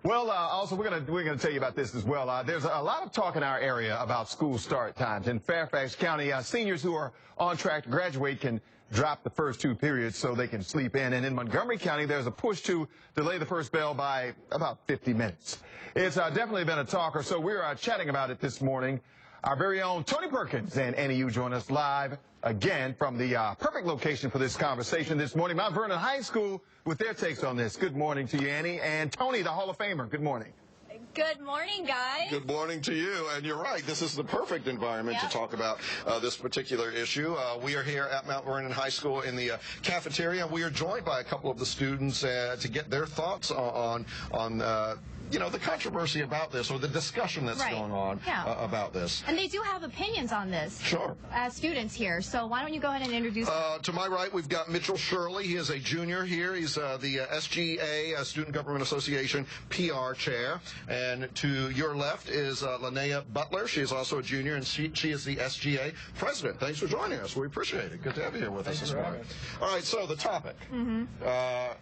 Well, also we're gonna tell you about this as well. There's a lot of talk in our area about school start times. In Fairfax County, seniors who are on track to graduate can drop the first 2 periods so they can sleep in. And in Montgomery County, there's a push to delay the first bell by about 50 minutes. It's definitely been a talker, so we're chatting about it this morning. Our very own Tony Perkins and Annie Yu join us live again from the perfect location for this conversation this morning, Mount Vernon High School, with their takes on this. Good morning to you, Annie. And Tony, the Hall of Famer, good morning. Good morning, guys. Good morning to you. And you're right, this is the perfect environment to talk about this particular issue. We are here at Mt Vernon High School in the cafeteria. We are joined by a couple of the students to get their thoughts on you know, the controversy about this, or the discussion that's going on about this. And they do have opinions on this. Sure. As students here. So why don't you go ahead and introduce them? To my right, we've got Mitchell Shirley. He is a junior here. He's the SGA, Student Government Association PR chair. And to your left is Linnea Butler. She is also a junior, and she is the SGA president. Thanks for joining us. We appreciate it. Good to have you here with us this morning. All right, so the topic.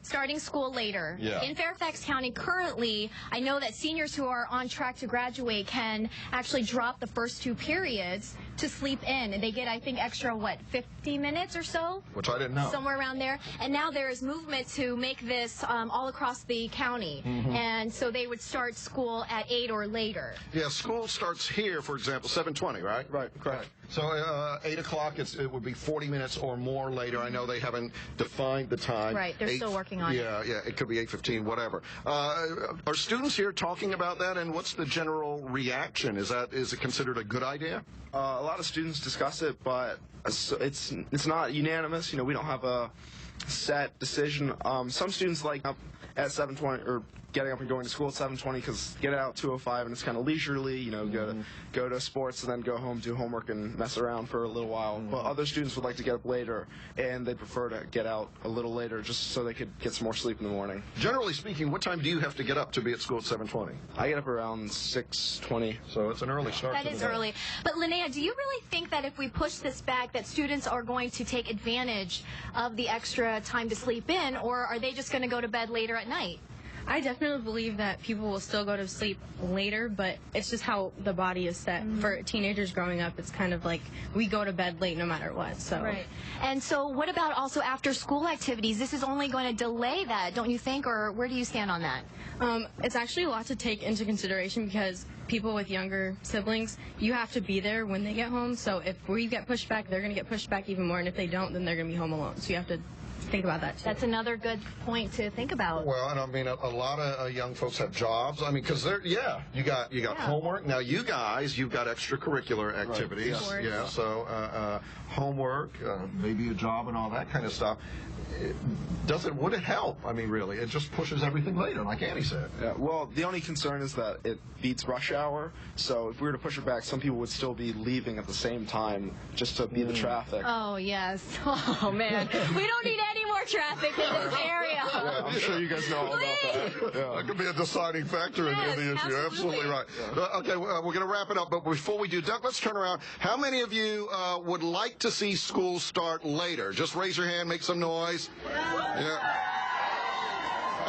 Starting school later. Yeah. In Fairfax County, currently, I know that seniors who are on track to graduate can actually drop the first 2 periods to sleep in. And they get, I think, extra, what, 50 minutes or so? Which I didn't know. Somewhere around there. And now there is movement to make this all across the county. And so they would start school at 8 or later. Yeah, school starts here, for example, 7:20, right? Right, correct. So 8 o'clock, it would be 40 minutes or more later. I know they haven't defined the time. Right, they're still working on it. Yeah, it could be 8:15, whatever. Are students here talking about that, and what's the general reaction? Is it considered a good idea? A lot of students discuss it, but it's not unanimous. You know, we don't have a set decision. Some students like up at 7:20 or getting up and going to school at 7:20 because get out at 2:05 and it's kind of leisurely. You know, go to sports and then go home, do homework, and mess around for a little while. But other students would like to get up later, and they prefer to get out a little later just so they could get some more sleep in the morning. Generally speaking, what time do you have to get up to be at school at 7:20? I get up around 6:20. So it's an early start. That is early. But Linnea, do you really think that if we push this back that students are going to take advantage of the extra time to sleep in, or are they just going to go to bed later at night? I definitely believe that people will still go to sleep later, but it's just how the body is set. For teenagers growing up, it's kind of like we go to bed late no matter what. So. Right. And so what about also after school activities? This is only going to delay that, don't you think, or where do you stand on that? It's actually a lot to take into consideration because people with younger siblings, you have to be there when they get home. So if we get pushed back, they're going to get pushed back even more, and if they don't, then they're going to be home alone. So you have to think about that too. That's another good point to think about. Well, and I mean, a lot of young folks have jobs. I mean, because they're, you got homework. Now, you guys, you've got extracurricular activities. Right. Yeah. So homework, maybe a job, and all that kind of stuff. Would it help? I mean, really, it just pushes everything later, like Annie said. Yeah, well, the only concern is that it beats rush hour, so if we were to push it back, some people would still be leaving at the same time just to beat the traffic. Oh, yes. Oh, man. We don't need any more traffic in this area. Yeah, I'm sure you guys know all about that. Yeah. That could be a deciding factor in the issue. Absolutely right. Okay, we're going to wrap it up, but before we do, Doug, let's turn around. How many of you would like to see school start later? Just raise your hand, make some noise. Yeah.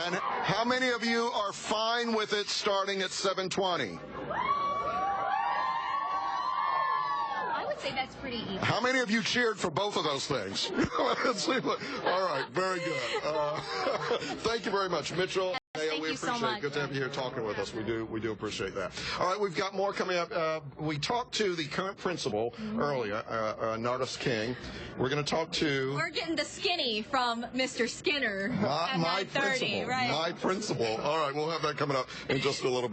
And how many of you are fine with it starting at 7:20? I would say that's pretty easy. How many of you cheered for both of those things? All right, very good. Thank you very much, Mitchell. Thank we you appreciate so much. it. Good to have you here talking with us. We do appreciate that. All right, we've got more coming up. We talked to the current principal earlier, Nardis King. We're going to talk to... We're getting the skinny from Mr. Skinner at my 9:30, principal. right? My principal. All right, we'll have that coming up in just a little bit.